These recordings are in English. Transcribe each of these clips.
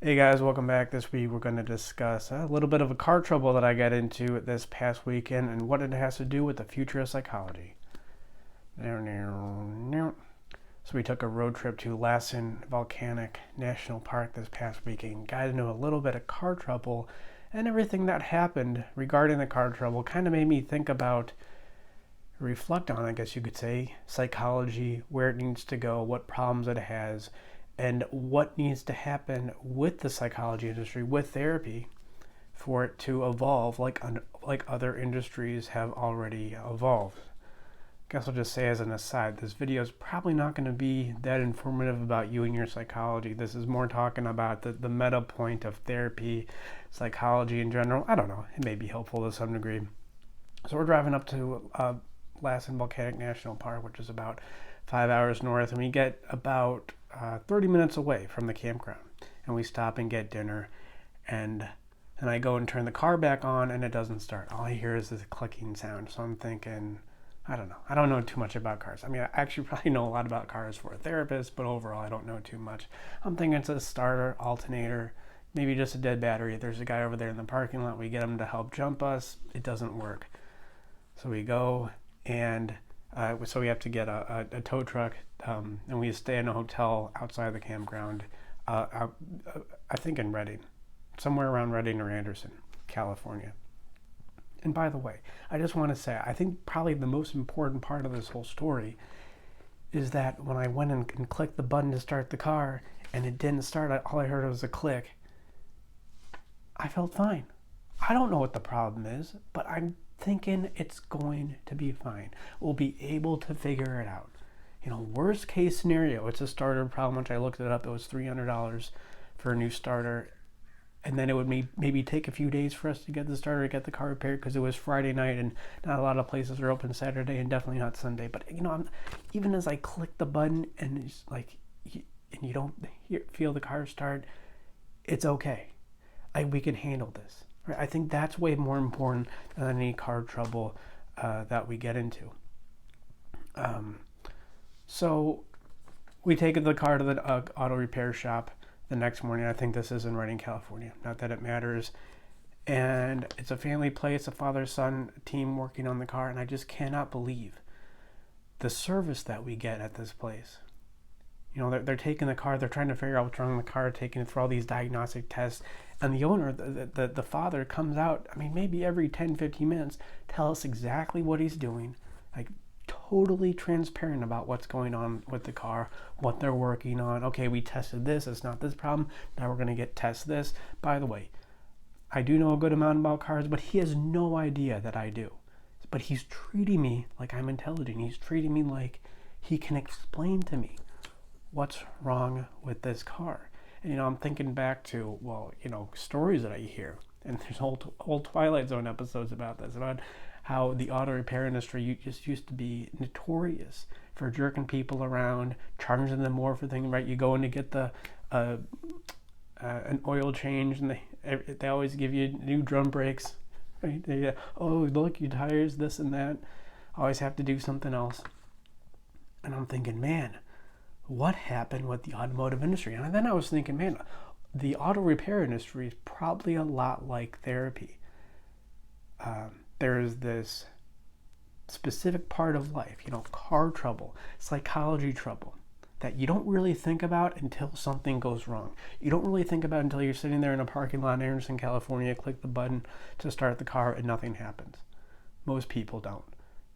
Hey guys, welcome back. This week we're going to discuss a little bit of a car trouble that I got into this past weekend and what it has to do with the future of psychology. So we took a road trip to Lassen Volcanic National Park this past weekend. Got into a little bit of car trouble, and everything that happened regarding the car trouble kind of made me think about, reflect on, I guess you could say, psychology, where it needs to go, what problems it has, and what needs to happen with the psychology industry, with therapy, for it to evolve like other industries have already evolved. I guess I'll just say as an aside, this video is probably not going to be that informative about you and your psychology. This is more talking about the meta point of therapy, psychology in general. I don't know. It may be helpful to some degree. So we're driving up to Lassen Volcanic National Park, which is about 5 hours north, and we get about 30 minutes away from the campground. And we stop and get dinner, and then I go and turn the car back on, and it doesn't start. All I hear is this clicking sound. So I'm thinking, I don't know. I don't know too much about cars. I mean, I actually probably know a lot about cars for a therapist, but overall I don't know too much. I'm thinking it's a starter, alternator, maybe just a dead battery. There's a guy over there in the parking lot. We get him to help jump us. It doesn't work. So we go and so we have to get a tow truck, and we stay in a hotel outside the campground, I think in Redding, somewhere around Redding or Anderson, California. And by the way, I just want to say, I think probably the most important part of this whole story is that when I went and clicked the button to start the car and it didn't start, all I heard was a click. I felt fine. I don't know what the problem is, but I'm thinking it's going to be fine. We'll be able to figure it out. Worst case scenario, it's a starter problem, which I looked it up. It was $300 for a new starter. And then it would maybe take a few days for us to get the starter, get the car repaired, because it was Friday night and not a lot of places are open Saturday and definitely not Sunday. But, even as I click the button and it's like, and you don't feel the car start, it's okay. We can handle this. Right? I think that's way more important than any car trouble that we get into. So we take the car to the auto repair shop the next morning. I think this is in Redding, California. Not that it matters. And it's a family place, a father-son team working on the car, and I just cannot believe the service that we get at this place. They're taking the car, they're trying to figure out what's wrong with the car, taking it through all these diagnostic tests, and the owner, the father, comes out, maybe every 10, 15 minutes, tell us exactly what he's doing, like totally transparent about what's going on with the car, what they're working on. Okay, we tested this, it's not this problem, now we're going to test this. By the way, I do know a good amount about cars, but he has no idea that I do. But he's treating me like I'm intelligent. He's treating me like he can explain to me what's wrong with this car. And I'm thinking back to, stories that I hear, and there's whole Twilight Zone episodes about this, about how the auto repair industry just used to be notorious for jerking people around, charging them more for things. Right, you go in to get an oil change, and they always give you new drum brakes. Right? Oh, look, your tires, this and that. Always have to do something else. And I'm thinking, man, what happened with the automotive industry? And then I was thinking, man, the auto repair industry is probably a lot like therapy. There's this specific part of life, car trouble, psychology trouble, that you don't really think about until something goes wrong. You don't really think about it until you're sitting there in a parking lot in Anderson, California, click the button to start the car, and nothing happens. Most people don't.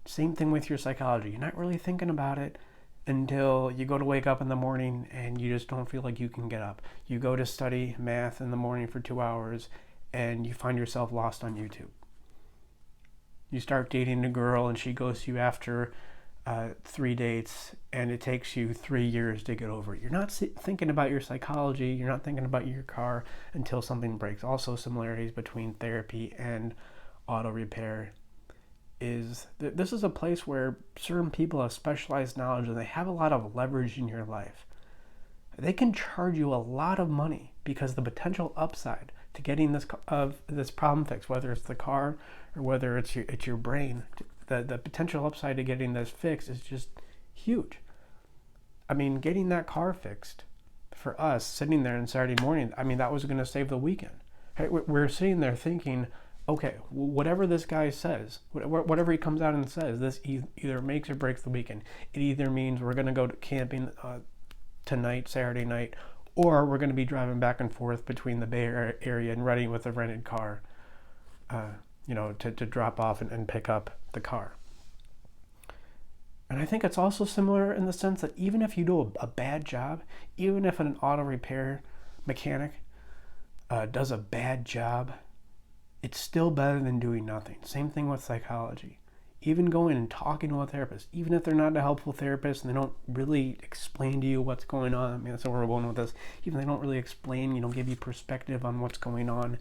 Same thing with your psychology. You're not really thinking about it until you go to wake up in the morning and you just don't feel like you can get up. You go to study math in the morning for 2 hours and you find yourself lost on YouTube. You start dating a girl and she goes to you after 3 dates and it takes you 3 years to get over it. You're not thinking about your psychology, you're not thinking about your car until something breaks. Also, similarities between therapy and auto repair is that this is a place where certain people have specialized knowledge and they have a lot of leverage in your life. They can charge you a lot of money because the potential upside to getting this problem fixed, whether it's the car or whether it's your brain, the potential upside to getting this fixed is just huge. Getting that car fixed for us sitting there on Saturday morning, I mean, that was going to save the weekend. Right? We're sitting there thinking, okay, whatever this guy says, whatever he comes out and says, this either makes or breaks the weekend. It either means we're going to go to camping tonight, Saturday night, or we're going to be driving back and forth between the Bay Area and Redding with a rented car, to drop off and pick up the car. And I think it's also similar in the sense that even if you do a bad job, even if an auto repair mechanic does a bad job, it's still better than doing nothing. Same thing with psychology. Even going and talking to a therapist, even if they're not a helpful therapist and they don't really explain to you what's going on, I mean, that's where we're going with this, even if they don't really explain, give you perspective on what's going on,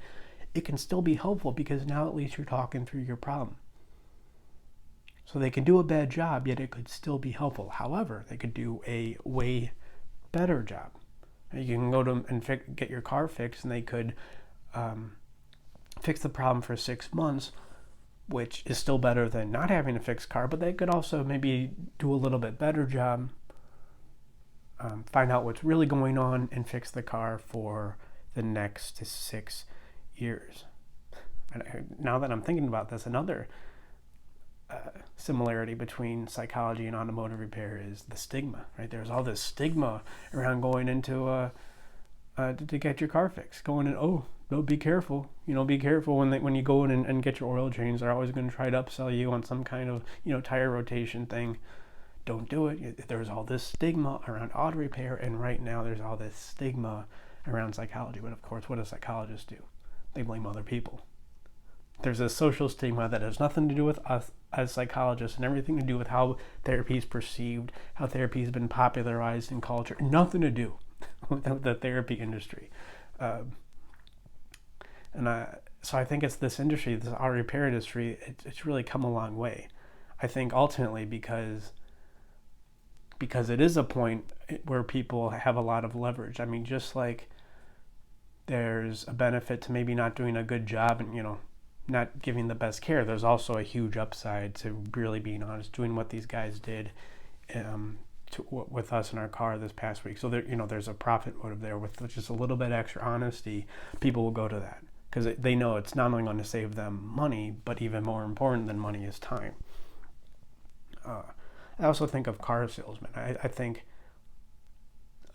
it can still be helpful because now at least you're talking through your problem. So they can do a bad job, yet it could still be helpful. However, they could do a way better job. You can go to them and get your car fixed, and they could fix the problem for 6 months, which is still better than not having a fixed car, but they could also maybe do a little bit better job, find out what's really going on, and fix the car for the next 6 years. And now that I'm thinking about this, another similarity between psychology and automotive repair is the stigma, right? There's all this stigma around going into to get your car fixed, going in, no, be careful, be careful when you go in and get your oil change. They're always going to try to upsell you on some kind of, tire rotation thing. Don't do it. There's all this stigma around auto repair, and right now there's all this stigma around psychology. But of course, what do psychologists do? They blame other people. There's a social stigma that has nothing to do with us as psychologists and everything to do with how therapy is perceived, how therapy has been popularized in culture. Nothing to do with the therapy industry. So I think it's this industry, this auto repair industry, it's really come a long way. I think ultimately because it is a point where people have a lot of leverage. I mean, just like there's a benefit to maybe not doing a good job and, not giving the best care, there's also a huge upside to really being honest, doing what these guys did with us in our car this past week. So there's a profit motive there with just a little bit extra honesty. People will go to that because they know it's not only going to save them money, but even more important than money is time. I also think of car salesmen. I think,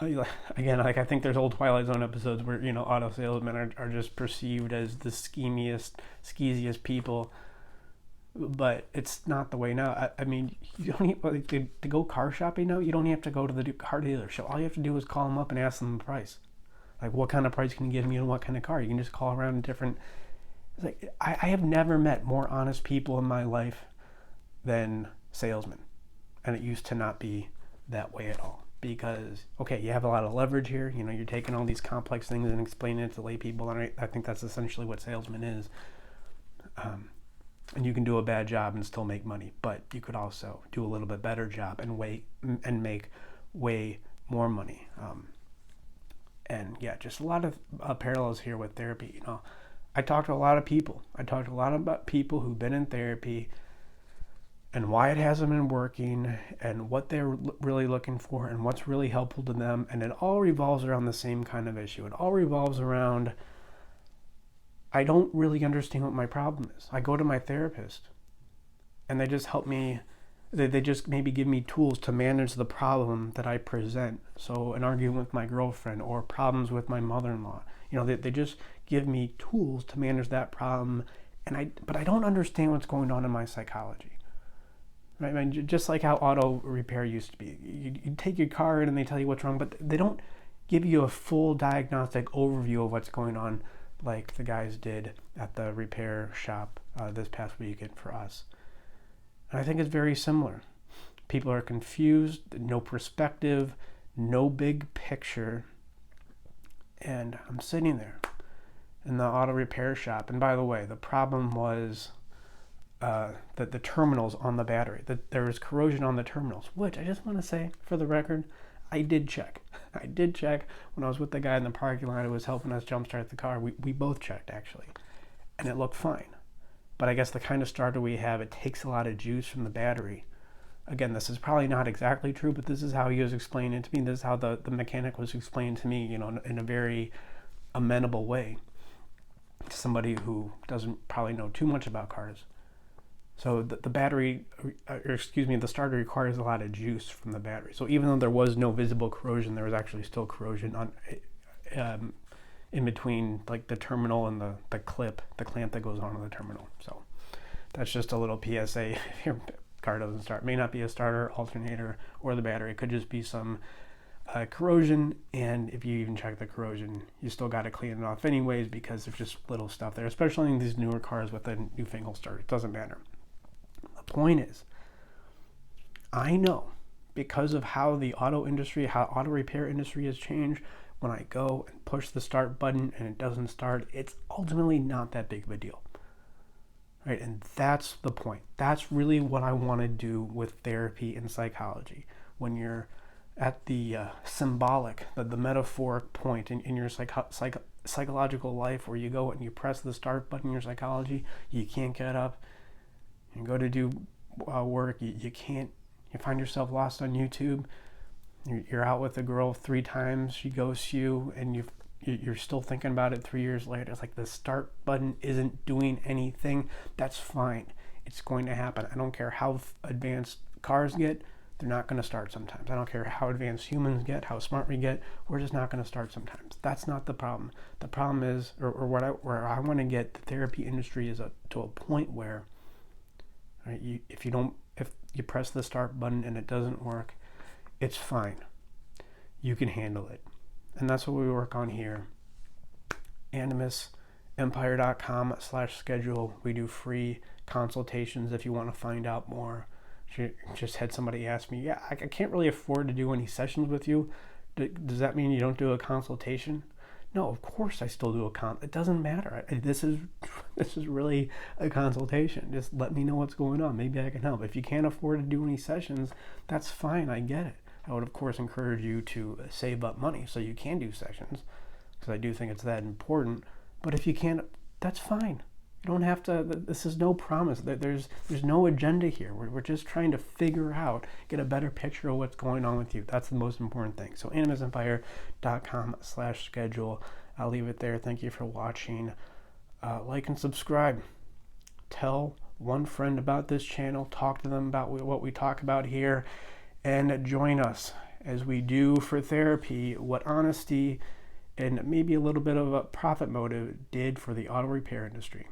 again, I think there's old Twilight Zone episodes where, auto salesmen are just perceived as the skeeziest people, but it's not the way now. I mean, you don't need to go car shopping now. You don't have to go to the car dealership. All you have to do is call them up and ask them the price. Like, what kind of price can you give me and what kind of car? You can just call around in different. It's like I have never met more honest people in my life than salesmen, and it used to not be that way at all. Because, okay, you have a lot of leverage here. You're taking all these complex things and explaining it to lay people. And I think that's essentially what salesman is. And you can do a bad job and still make money. But you could also do a little bit better job and make way more money. And yeah, just a lot of parallels here with therapy. I talk to a lot of people. I talk to a lot about people who've been in therapy and why it hasn't been working, and what they're really looking for, and what's really helpful to them. And it all revolves around the same kind of issue. It all revolves around, I don't really understand what my problem is. I go to my therapist, and they just help me, they just maybe give me tools to manage the problem that I present. So an argument with my girlfriend, or problems with my mother-in-law. They just give me tools to manage that problem, but I don't understand what's going on in my psychology. Right? I mean, just like how auto repair used to be. You take your car in and they tell you what's wrong, but they don't give you a full diagnostic overview of what's going on like the guys did at the repair shop this past weekend for us. And I think it's very similar. People are confused, no perspective, no big picture. And I'm sitting there in the auto repair shop. And by the way, the problem was the terminals on the battery. That there was corrosion on the terminals, which I just want to say for the record, I did check. I did check when I was with the guy in the parking lot who was helping us jumpstart the car. We both checked actually, and it looked fine. But I guess the kind of starter we have, it takes a lot of juice from the battery Again, this is probably not exactly true, but this is how he was explaining it to me. This is how the mechanic was explained to me, in a very amenable way to somebody who doesn't probably know too much about cars. So the the starter requires a lot of juice from the battery. So even though there was no visible corrosion, there was actually still corrosion on in between like the terminal and the clamp that goes onto the terminal. So that's just a little PSA. If your car doesn't start, it may not be a starter, alternator, or the battery. It could just be some corrosion, and if you even check the corrosion, you still got to clean it off anyways, because there's just little stuff there, especially in these newer cars with a newfangled starter. It doesn't matter. The point is, I know, because of how the auto repair industry has changed, when I go and push the start button and it doesn't start, it's ultimately not that big of a deal. Right? And that's the point. That's really what I want to do with therapy and psychology. When you're at the symbolic, the metaphoric point in your psychological life, where you go and you press the start button in your psychology, you can't get up, you go to do work, you can't, you find yourself lost on YouTube, you're out with a girl 3 times, she ghosts you, and you're still thinking about it 3 years later. It's like the start button isn't doing anything. That's fine. It's going to happen. I don't care how advanced cars get, they're not going to start sometimes. I don't care how advanced humans get, how smart we get, we're just not going to start sometimes. That's not the problem. The problem is, or where I want to get the therapy industry is to a point where, right, if you press the start button and it doesn't work, it's fine. You can handle it. And that's what we work on here. AnimusEmpire.com/schedule. We do free consultations if you want to find out more. Just had somebody ask me, I can't really afford to do any sessions with you. Does that mean you don't do a consultation? No, of course I still do it doesn't matter. This is really a consultation. Just let me know what's going on. Maybe I can help. If you can't afford to do any sessions, that's fine. I get it. I would, of course, encourage you to save up money so you can do sessions, because I do think it's that important. But if you can't, that's fine. You don't have to. This is no promise. There's no agenda here. We're just trying to figure out, get a better picture of what's going on with you. That's the most important thing. So AnimusEmpire.com/schedule. I'll leave it there. Thank you for watching. Like and subscribe. Tell one friend about this channel. Talk to them about what we talk about here. And join us as we do for therapy what honesty and maybe a little bit of a profit motive did for the auto repair industry.